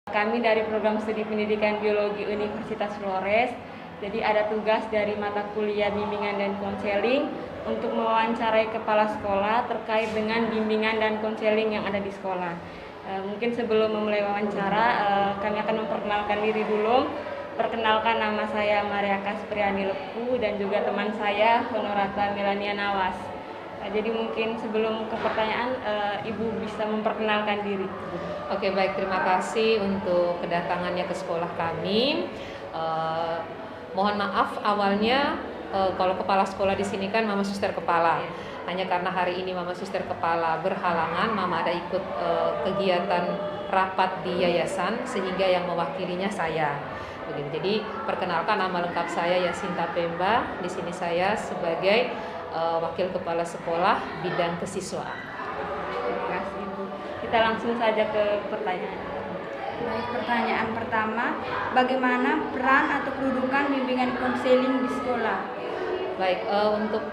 Kami dari program studi pendidikan biologi Universitas Flores, jadi ada tugas dari mata kuliah bimbingan dan konseling untuk mewawancarai kepala sekolah terkait dengan bimbingan dan konseling yang ada di sekolah. Mungkin sebelum memulai wawancara, kami akan memperkenalkan diri dulu. Perkenalkan, nama saya Maria Kaspriani Lepu dan juga teman saya Honorata Melania Nawas. Jadi mungkin sebelum ke pertanyaan, Ibu bisa memperkenalkan diri. Oke, baik, terima kasih untuk kedatangannya ke sekolah kami. Mohon maaf awalnya kalau kepala sekolah di sini kan Mama Suster Kepala. Hanya karena hari ini Mama Suster Kepala berhalangan, Mama ada ikut kegiatan rapat di yayasan sehingga yang mewakilinya saya. Begitu. Jadi perkenalkan, nama lengkap saya Yasinta Pemba. Di sini saya sebagai wakil kepala sekolah bidang kesiswaan. Terima kasih, Ibu. Kita langsung saja ke pertanyaan. Baik, pertanyaan pertama, bagaimana peran atau kedudukan bimbingan konseling di sekolah? Baik, untuk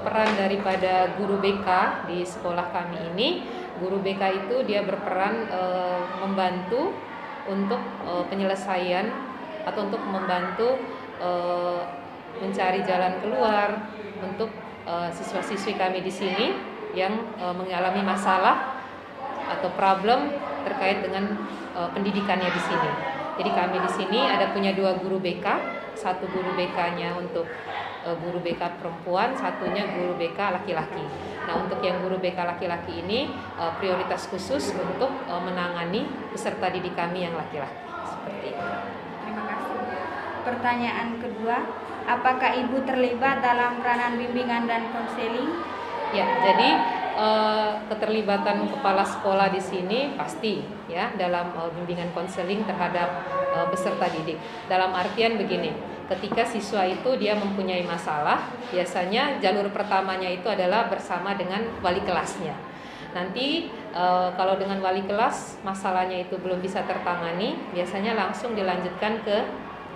peran daripada guru BK di sekolah kami ini, guru BK itu dia berperan membantu untuk penyelesaian atau untuk membantu mencari jalan keluar untuk siswa-siswi kami di sini yang mengalami masalah atau problem terkait dengan pendidikannya di sini. Jadi kami di sini ada punya 2 guru BK, satu guru BK-nya untuk guru BK perempuan, satunya guru BK laki-laki. Nah, untuk yang guru BK laki-laki ini prioritas khusus untuk menangani peserta didik kami yang laki-laki. Seperti itu. Terima kasih. Pertanyaan kedua, apakah Ibu terlibat dalam peranan bimbingan dan konseling? Ya, jadi keterlibatan kepala sekolah di sini pasti ya dalam bimbingan konseling terhadap peserta didik. Dalam artian begini, ketika siswa itu dia mempunyai masalah, biasanya jalur pertamanya itu adalah bersama dengan wali kelasnya. Nanti kalau dengan wali kelas masalahnya itu belum bisa tertangani, biasanya langsung dilanjutkan ke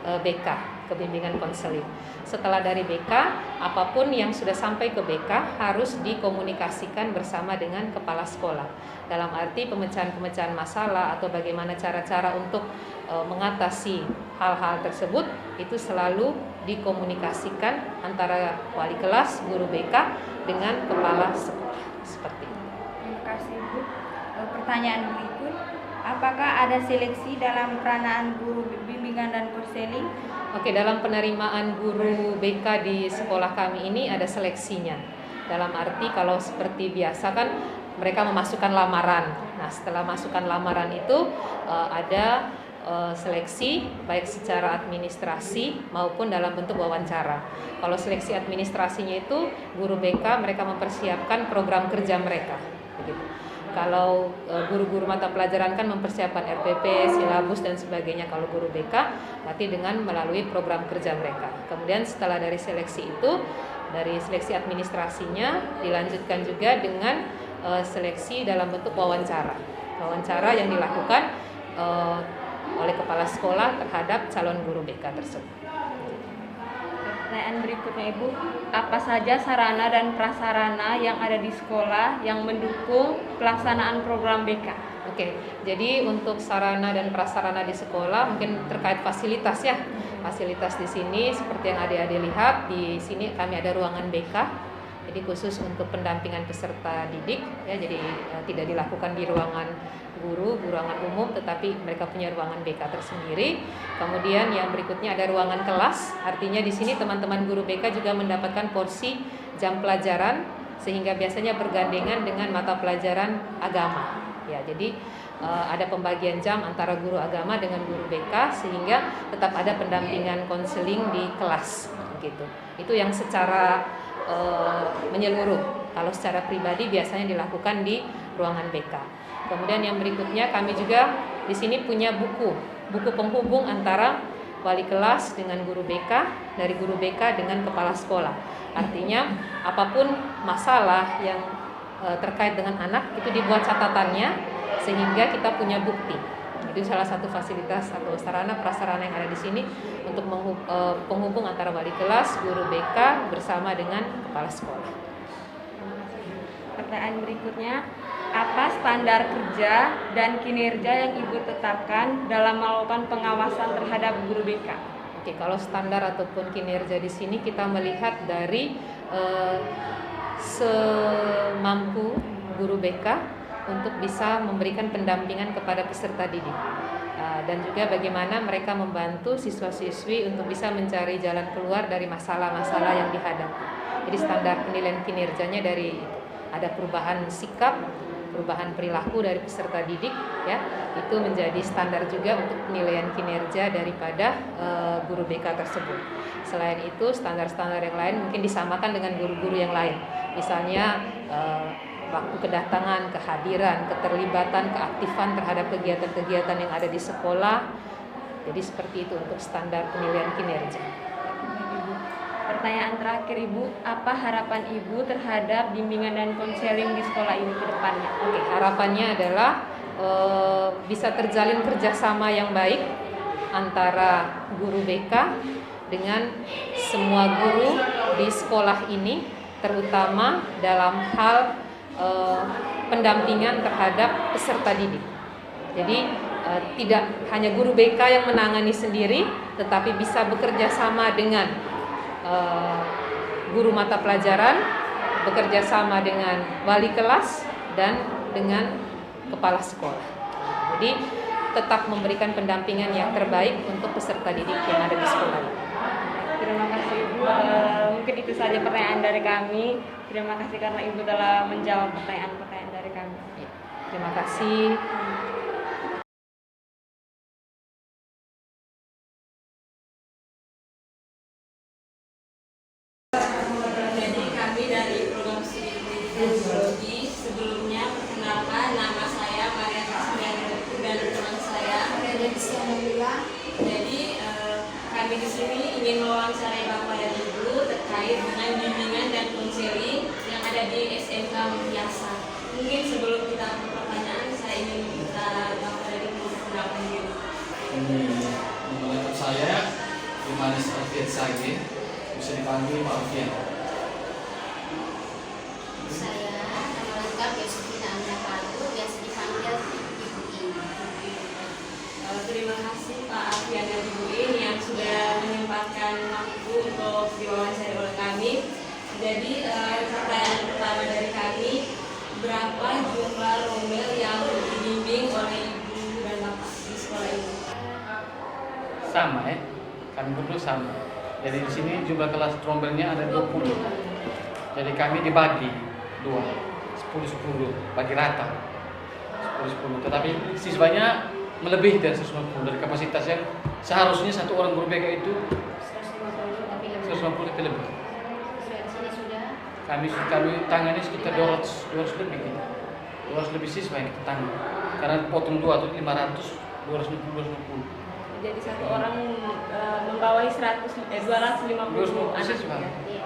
BK, ke bimbingan konseling. Setelah dari BK, apapun yang sudah sampai ke BK harus dikomunikasikan bersama dengan kepala sekolah. Dalam arti pemecahan-pemecahan masalah atau bagaimana cara-cara untuk mengatasi hal-hal tersebut itu selalu dikomunikasikan antara wali kelas, guru BK dengan kepala sekolah. Seperti itu. Terima kasih, Bu. Pertanyaan berikut, apakah ada seleksi dalam peranaan guru bimbingan dan konseling? Oke, dalam penerimaan guru BK di sekolah kami ini ada seleksinya. Dalam arti kalau seperti biasa kan mereka memasukkan lamaran. Nah, setelah masukkan lamaran itu ada seleksi baik secara administrasi maupun dalam bentuk wawancara. Kalau seleksi administrasinya itu guru BK mereka mempersiapkan program kerja mereka. Begitu. Kalau guru-guru mata pelajaran kan mempersiapkan RPP, silabus dan sebagainya. Kalau guru BK berarti dengan melalui program kerja mereka. Kemudian setelah dari seleksi itu, dari seleksi administrasinya dilanjutkan juga dengan seleksi dalam bentuk wawancara. Wawancara yang dilakukan oleh kepala sekolah terhadap calon guru BK tersebut. Pertanyaan berikutnya, Ibu, apa saja sarana dan prasarana yang ada di sekolah yang mendukung pelaksanaan program BK? Oke, jadi untuk sarana dan prasarana di sekolah mungkin terkait fasilitas ya. Fasilitas di sini seperti yang adik-adik lihat, di sini kami ada ruangan BK. Jadi khusus untuk pendampingan peserta didik ya, jadi tidak dilakukan di ruangan guru, ruangan umum, tetapi mereka punya ruangan BK tersendiri. Kemudian yang berikutnya ada ruangan kelas, artinya di sini teman-teman guru BK juga mendapatkan porsi jam pelajaran sehingga biasanya bergandengan dengan mata pelajaran agama. Ya, jadi ada pembagian jam antara guru agama dengan guru BK sehingga tetap ada pendampingan konseling di kelas gitu. Itu yang secara menyeluruh. Kalau secara pribadi biasanya dilakukan di ruangan BK. Kemudian yang berikutnya kami juga di sini punya buku penghubung antara wali kelas dengan guru BK, dari guru BK dengan kepala sekolah. Artinya apapun masalah yang terkait dengan anak itu dibuat catatannya sehingga kita punya bukti. Itu salah satu fasilitas atau sarana prasarana yang ada di sini untuk penghubung antara wali kelas, guru BK bersama dengan kepala sekolah. Pertanyaan berikutnya, Apa standar kerja dan kinerja yang Ibu tetapkan dalam melakukan pengawasan terhadap guru BK? Oke, kalau standar ataupun kinerja di sini kita melihat dari semampu guru BK untuk bisa memberikan pendampingan kepada peserta didik. Dan juga bagaimana mereka membantu siswa-siswi untuk bisa mencari jalan keluar dari masalah-masalah yang dihadapi. Jadi standar penilaian kinerjanya dari ada perubahan sikap, perubahan perilaku dari peserta didik, ya, itu menjadi standar juga untuk penilaian kinerja daripada guru BK tersebut. Selain itu standar-standar yang lain mungkin disamakan dengan guru-guru yang lain, misalnya waktu kedatangan, kehadiran, keterlibatan, keaktifan terhadap kegiatan-kegiatan yang ada di sekolah. Jadi seperti itu untuk standar penilaian kinerja. Pertanyaan terakhir Ibu, apa harapan Ibu terhadap bimbingan dan konseling di sekolah ini ke depannya? Oke, harapannya adalah bisa terjalin kerjasama yang baik antara guru BK dengan semua guru di sekolah ini, terutama dalam hal pendampingan terhadap peserta didik. Jadi tidak hanya guru BK yang menangani sendiri, tetapi bisa bekerja sama dengan guru mata pelajaran, bekerja sama dengan wali kelas dan dengan kepala sekolah. Jadi tetap memberikan pendampingan yang terbaik untuk peserta didik yang ada di sekolah. Terima kasih Ibu. Mungkin itu saja pertanyaan dari kami. Terima kasih karena Ibu telah menjawab pertanyaan-pertanyaan dari kami. Terima kasih. Jadi kami dari program studi pendidikan biologi, sebelumnya perkenalkan nama saya Maria Tasmianti dan teman saya Jadi kami di sini ingin mewawancarai Bapak dan Ibu terkait dengan bimbingan dan konseling yang ada di SMK Mulyasa. Mungkin sebelum kita ke pertanyaan, saya ingin minta Bapak dan Ibu perkenalkan diri. Nama lengkap saya Yohanes Alfian Sage, bisa dipanggil Pak Alfian. Saya nama lengkap Yosefina Amina Palu, biasa dipanggil Ibu Ini. Terima kasih Pak Alfian dan Ibu In yang sudah menyempatkan waktu untuk diwawancara oleh kami. Jadi pertanyaan pertama dari kami, berapa jumlah rombel yang dibimbing oleh Ibu dan Bapak di sekolah ini? Sama ya, kami berdua sama. Jadi di sini jumlah kelas trombelnya ada 20. Jadi kami dibagi 2, 10-10, bagi rata 10-10. Tetapi siswanya melebihi dari 150 dari kapasitas yang seharusnya satu orang guru BK itu 150 lebih. Sudah di sini sudah. Kami tangani sekitar 200 lebih gitu. 200 lebih siswa yang kita tangani. Karena potong 2 atau 500, 250. Jadi satu orang membawahi 250 anak. siswa. Iya.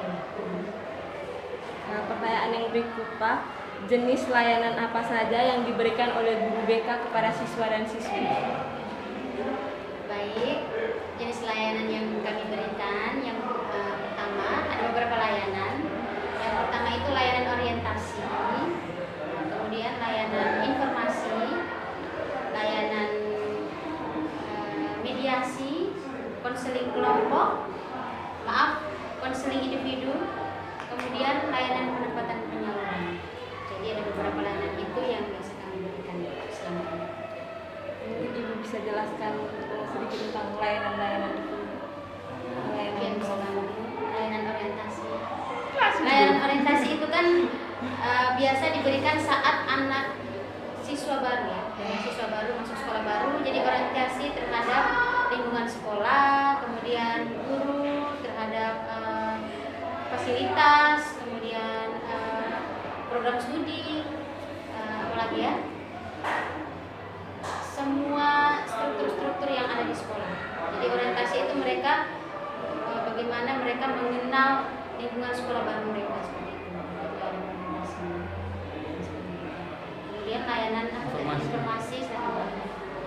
Nah, pertanyaan yang berikut Pak, jenis layanan apa saja yang diberikan oleh guru BK kepada siswa dan siswi? Baik, jenis layanan yang kami berikan yang pertama ada beberapa layanan. Yang pertama itu layanan orientasi, kemudian layanan informasi, layanan mediasi, konseling kelompok, konseling individu, kemudian layanan penempatan penyaluran. Jadi ada beberapa layanan itu yang biasa kami berikan selama ini. Mungkin Ibu bisa jelaskan sedikit tentang layanan-layanan itu. Yang layanan orientasi. Layanan orientasi itu kan biasa diberikan saat anak siswa baru ya, siswa baru masuk sekolah baru. Jadi orientasi terhadap lingkungan sekolah, kemudian guru, terhadap fasilitas, kemudian program studi, apalagi ya, semua struktur-struktur yang ada di sekolah. Jadi orientasi itu mereka bagaimana mereka mengenal lingkungan sekolah baru mereka seperti itu. Kemudian layanan informasi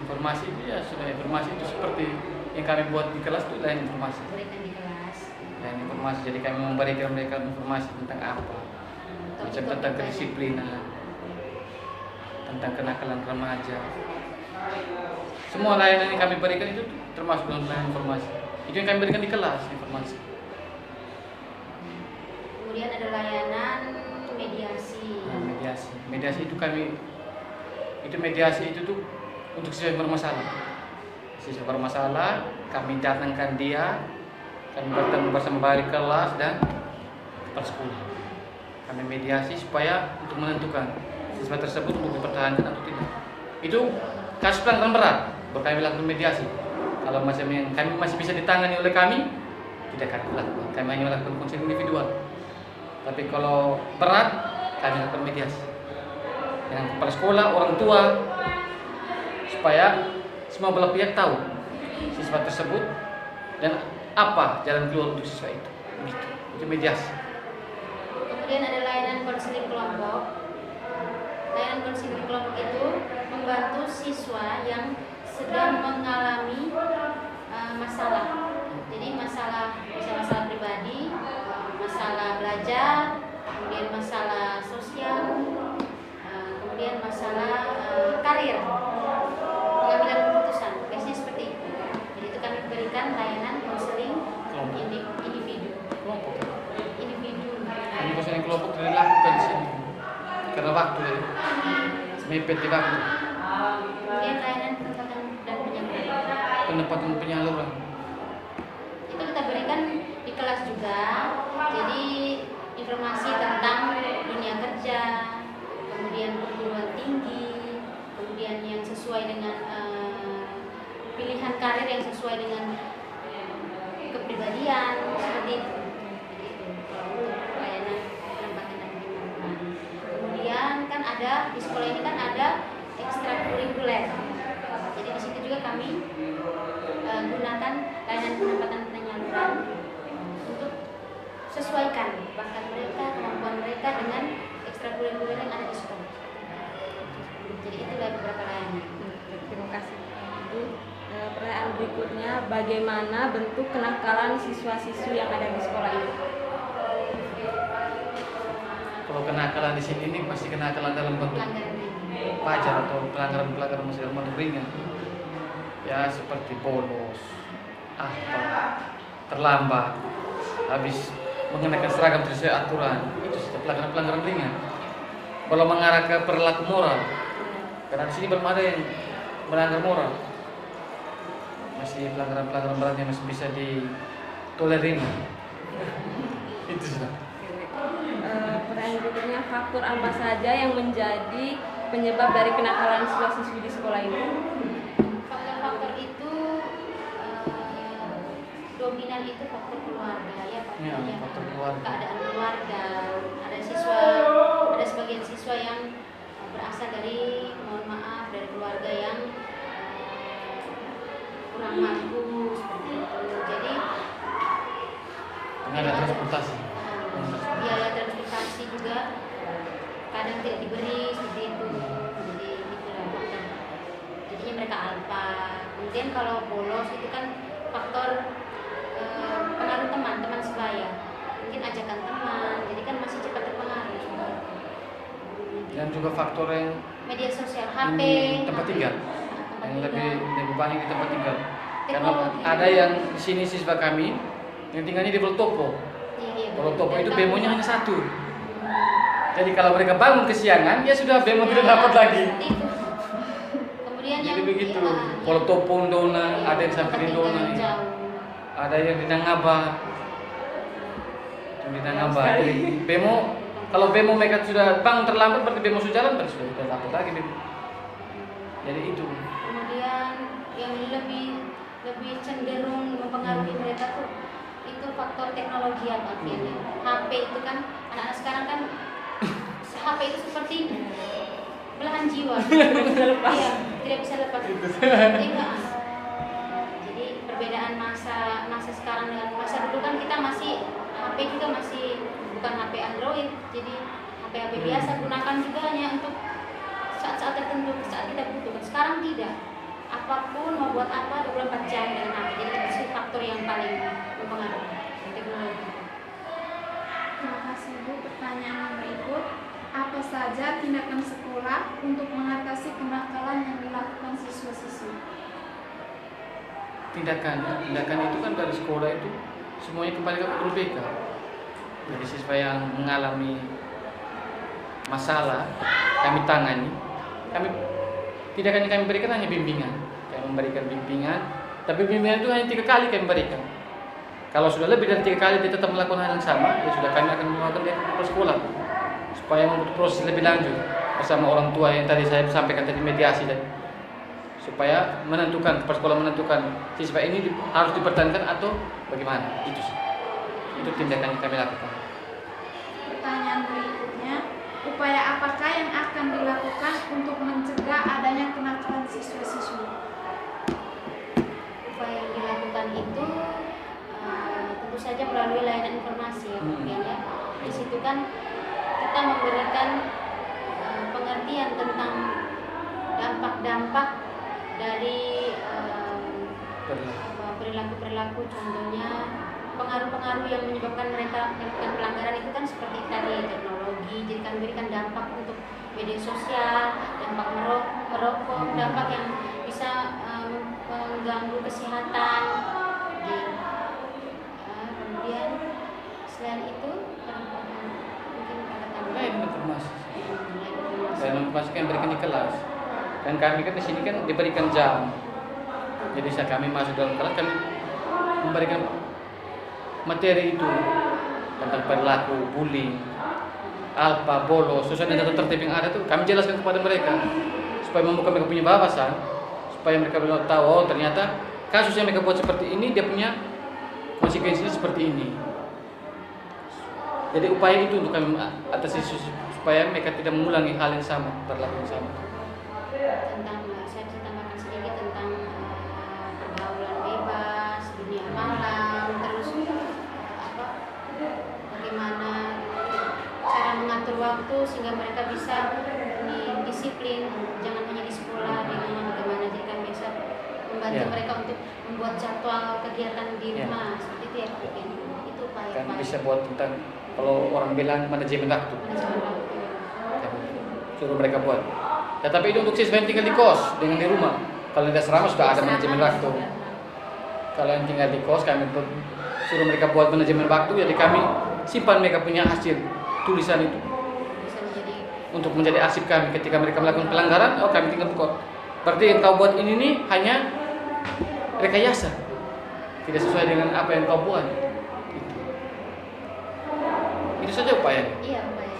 Informasi itu ya sudah, informasi itu seperti yang kami buat di kelas itu layanan informasi. berikan di kelas. Layanan informasi, jadi kami memberikan mereka informasi tentang apa, macam tentang kedisiplinan. tentang kenakalan remaja. Semua layanan yang kami berikan itu termasuk dalam layanan informasi. Itu yang kami berikan di kelas, informasi. Kemudian ada layanan mediasi. Nah, mediasi itu mediasi itu tuh untuk siswa yang bermasalah. Siswa bermasalah, kami datangkan dia, kami bertemu bersama balik kelas dan kepala sekolah. Kami mediasi supaya untuk menentukan siswa tersebut untuk dipertahankan atau tidak. Itu kasus pelanggaran berat, baru kami lakukan mediasi. Kalau macam yang kami masih bisa ditangani oleh kami, tidak kami lakukan. Kami hanya melakukan konseling individual. Tapi kalau berat, kami lakukan mediasi dengan kepala sekolah, orang tua, supaya semua belah pihak tahu siswa tersebut dan apa jalan keluar untuk siswa itu. Begitu. Itu mediasi. Kemudian ada layanan konseling kelompok. Layanan konseling kelompok itu membantu siswa yang sedang mengalami masalah. Jadi bisa masalah pribadi, masalah belajar, kemudian masalah sosial, kemudian masalah karir, pengambilan keputusan. Biasanya seperti itu. Jadi itu kami berikan layanan konseling individu. Kelompok. Individu. Ini konseling kelompok tidak dilakukan di sini karena waktu ya. Mepet di waktu. Kemudian layanan penempatan dan penyaluran. Penempatan penyaluran. Itu kita berikan di kelas juga. Jadi informasi tentang dunia kerja, kemudian perguruan tinggi, kemudian yang sesuai dengan pilihan karir yang sesuai dengan kepribadian seperti itu. Jadi itu untuk layanan penempatan dan penyaluran. Kemudian kan ada di sekolah ini kan ada ekstrakurikuler. Jadi di situ juga kami gunakan layanan penempatan penyaluran untuk sesuaikan bakat mereka, kemampuan mereka dengan ekstrakurikuler yang ada di sekolah. Jadi itulah beberapa layanan. Terima kasih Ibu. Pertanyaan berikutnya, bagaimana bentuk kenakalan siswa-siswi yang ada di sekolah ini? Kalau kenakalan di sini ini pasti kenakalan dalam bentuk Pelanggaran ini. wajar atau pelanggaran masih dalam bentuk ringan. Ya seperti bolos, terlambat, habis mengenakan seragam sesuai aturan, itu sudah pelanggaran ringan. Kalau mengarah ke perilaku moral, karena di sini belum ada yang melanggar moral, masih pelanggaran berat yang masih bisa ditolerir. Itu sudah. Pertanyaan berikutnya, faktor apa saja yang menjadi penyebab dari kenakalan siswa-siswi di sekolah ini? Faktor-faktor itu dominan itu faktor keluarga ya, Ya, faktor keluarga. keadaan keluarga. Ada sebagian siswa yang berasal dari, mohon maaf, dari keluarga yang kurang mampu seperti itu. Jadi Ada transportasi. biaya transportasi juga kadang tidak diberi seperti itu. Jadi itulah faktor. Jadinya mereka alpa. Kemudian kalau bolos itu kan faktor pengaruh teman sebaya. Mungkin ajakan teman, jadi kan masih cepat terpengaruh. Dan juga faktor yang Media sosial, HP, tempat tinggal, yang lebih banyak di tempat tinggal. Karena Teknologi. ada yang di sini siswa kami yang tinggalnya di Bolotopo. Iya, Bolotopo itu Dan bemonya hanya satu. Jadi kalau mereka bangun kesiangan, ya sudah bemo tidak dapat lagi. seperti itu. Kemudian Jadi yang begitu. yang Bolotopo Ndona, ada yang sampai di tempat tinggal Ndona, yang jauh. ada yang di Nangaba. Di Nangaba. Jadi bemo, kalau bemo mereka sudah bangun terlambat, berarti bemo sudah jalan, berarti sudah tidak dapat lagi bemo. Jadi itu. Kemudian yang lebih cenderung mempengaruhi mereka tuh itu faktor teknologi yang akhirnya. HP itu kan anak-anak sekarang kan HP itu seperti belahan jiwa. Iya, tidak bisa lepas. Jadi enggak. Jadi perbedaan masa sekarang dengan masa dulu kan kita masih HP juga masih bukan HP Android. Jadi HP biasa gunakan juga hanya untuk saat-saat tertentu, saat kita butuhkan. Sekarang tidak. Apapun mau buat apa 24 jam dengan HP. Jadi itu faktor yang paling mempengaruhi teknologi. Terima kasih Bu. Pertanyaan yang berikut, apa saja saja tindakan sekolah untuk mengatasi kenakalan yang dilakukan siswa-siswi? Tindakan itu kan dari sekolah itu semuanya kembali ke guru BK. Jadi siswa yang mengalami masalah kami tangani. Tindakan yang kami berikan hanya bimbingan. Kami memberikan bimbingan, tapi bimbingan itu hanya 3 kali kami berikan. Kalau sudah lebih dari 3 kali dia tetap melakukan hal yang sama, ya sudah kami akan melakukan dia ke sekolah supaya membuat proses lebih lanjut bersama orang tua yang tadi saya sampaikan tadi, mediasi tadi, supaya menentukan, kepala sekolah menentukan siswa ini harus dipertahankan atau bagaimana. Itu tindakan yang kami lakukan. Pertanyaan berikutnya, upaya apakah yang akan dilakukan untuk mencegah adanya kenakalan siswa-siswi? Upaya yang dilakukan itu tentu saja melalui layanan informasi ya mungkin ya. Di situ kan kita memberikan pengertian tentang dampak-dampak dari perilaku-perilaku, contohnya pengaruh-pengaruh yang menyebabkan mereka melakukan pelanggaran itu kan seperti tadi teknologi, jadi kan berikan dampak untuk media sosial, dampak merokok, dampak yang bisa mengganggu kesehatan. Kemudian selain itu mungkin pada Lain informasi kan berikan di kelas. Dan kami kan di sini kan diberikan jam. Jadi saat kami masuk dalam kelas kami memberikan materi itu tentang perilaku, bullying, alpa, bolos, sesuai dengan tata tertib yang ada tuh kami jelaskan kepada mereka supaya membuka mereka punya wawasan, supaya mereka bisa tahu oh ternyata kasus yang mereka buat seperti ini dia punya konsekuensinya seperti ini. Jadi upaya itu untuk kami atasi supaya mereka tidak mengulangi hal yang sama, perilaku yang sama. tentang saya bisa tambahkan sedikit tentang pergaulan bebas, dunia malam, terus bagaimana cara mengatur waktu sehingga mereka bisa disiplin, jangan hanya di sekolah, di rumah bagaimana, jadi kami bisa membantu mereka untuk membuat jadwal kegiatan di rumah seperti itu ya mungkin. Itu upaya Kan bisa buat tentang kalau orang bilang manajemen waktu. Suruh mereka buat. Tetapi itu untuk siswa yang tinggal di kos dengan di rumah. Kalau di asrama sudah ada manajemen waktu. Kalau yang tinggal di kos kami suruh mereka buat manajemen waktu, jadi kami simpan mereka punya hasil tulisan itu untuk menjadi arsip kami ketika mereka melakukan pelanggaran. Oh kami tinggal buka. Berarti yang kau buat ini nih hanya rekayasa, tidak sesuai dengan apa yang kau buat. Itu saja upaya. Iya, upaya.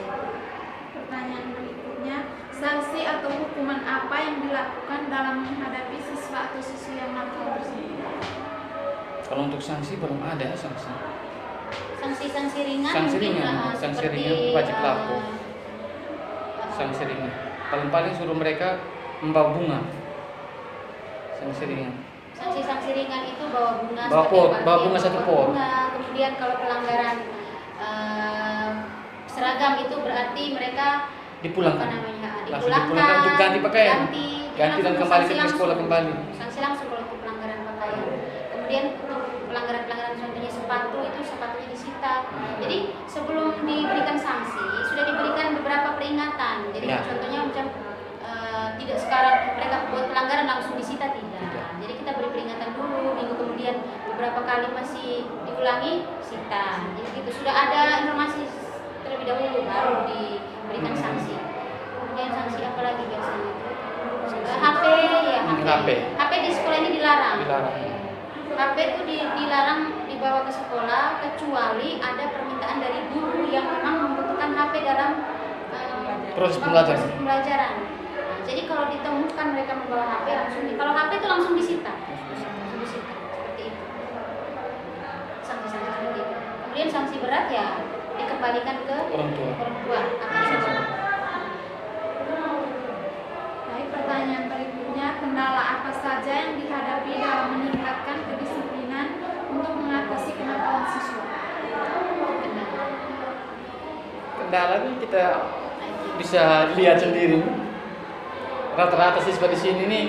Pertanyaan berikutnya, sanksi atau hukuman apa yang dilakukan dalam menghadapi siswa atau siswi yang nakal tersebut? Kalau untuk sanksi belum ada sanksi. Sanksi ringan. Sanksi mungkin, ringan, sanksi ringan wajib lapor. Sanksi ringan. Paling-paling suruh mereka membawa bunga. Sanksi ringan. Sanksi ringan itu bawa bunga. Bawa bunga 1 pot. Kemudian kalau pelanggaran seragam itu berarti mereka Dipulangkan. Dipulangkan untuk ganti pakaian. Ganti dan kembali ke sekolah kembali. Sanksi langsung kalau untuk pelanggaran pakaian. Kemudian untuk pelanggaran contohnya sepatunya disita. Jadi sebelum diberikan sanksi sudah diberikan beberapa peringatan. Jadi contohnya macam tidak sekarang mereka buat pelanggaran langsung disita tidak. Jadi kita beri peringatan dulu, minggu kemudian beberapa kali masih diulangi sita. Jadi itu sudah ada informasi terlebih dahulu baru diberikan sanksi. Kemudian sanksi apa lagi biasanya? HP ya, HP di sekolah ini dilarang. HP itu dilarang dibawa ke sekolah kecuali ada permintaan dari guru yang memang membutuhkan HP dalam proses pembelajaran. Jadi kalau ditemukan mereka membawa HP kalau HP itu langsung disita. Seperti itu. Sanksi-sanksi seperti itu. Kemudian sanksi berat ya dikembalikan ke orang tua. Baik, pertanyaan berikutnya, kendala apa saja yang dihadapi dalam meningkatkan kedisiplinan untuk mengatasi kenakalan siswa? Kendalanya kita bisa lihat sendiri. Rata-rata siswa di sini nih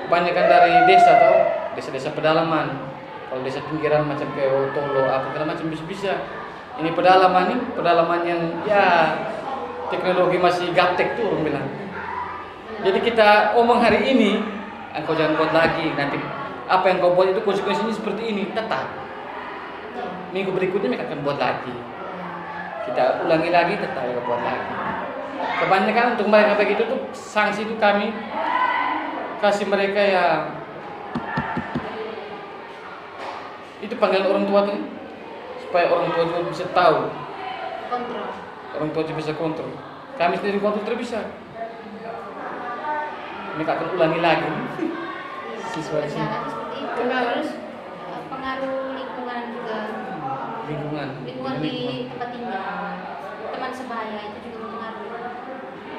kebanyakan dari desa atau desa-desa pedalaman. Kalau desa pinggiran macam kayak Tolo apa segala macam bisa. Ini pedalaman yang ya teknologi masih gaptek tuh orang bilang. Jadi kita omong hari ini, engkau jangan buat lagi, nanti apa yang kau buat itu konsekuensinya seperti ini, tetap. Minggu berikutnya mereka akan buat lagi. Kita ulangi lagi, tetap mereka buat lagi. Kebanyakan untuk mereka begitu tuh sanksi itu kami kasih mereka yang itu panggilan orang tua tuh supaya orang tua juga bisa tahu. Kontrol. Orang tua juga bisa kontrol. Kami sendiri kontrol tidak bisa. Mereka akan ulangi lagi. Siswa di sini. Berjalan seperti itu. Terus pengaruh lingkungan juga. Lingkungan Di tempat tinggal, teman sebaya itu juga mempengaruhi.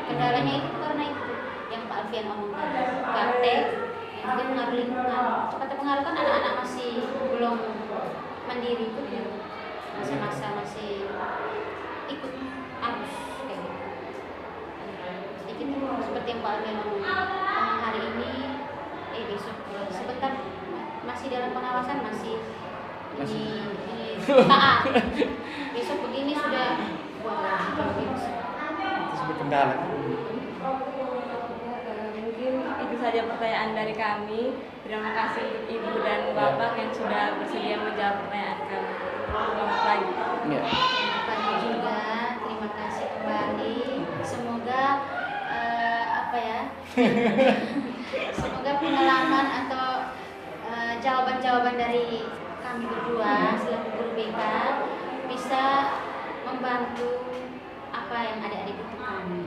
Kendalanya itu karena itu yang Pak Alfian omongkan, gaptek, yang juga mengaruh lingkungan. Cepat pengaruh kan anak-anak masih belum mandiri itu ya, masa-masa masih ikut arus kayak gitu. Sedikit seperti yang Pak Alfian omongkan, hari ini, besok sebentar masih dalam pengawasan masih. Taat. Besok begini sudah itu sebagai kendala. Mungkin itu saja pertanyaan dari kami. Terima kasih untuk Ibu dan Bapak yang sudah bersedia menjawab pertanyaan kami. Selamat pagi. Ya. Pagi juga, terima kasih kembali. Semoga semoga pengalaman atau jawaban-jawaban dari kami berdua selaku guru BK bisa membantu apa yang adik-adik butuhkan.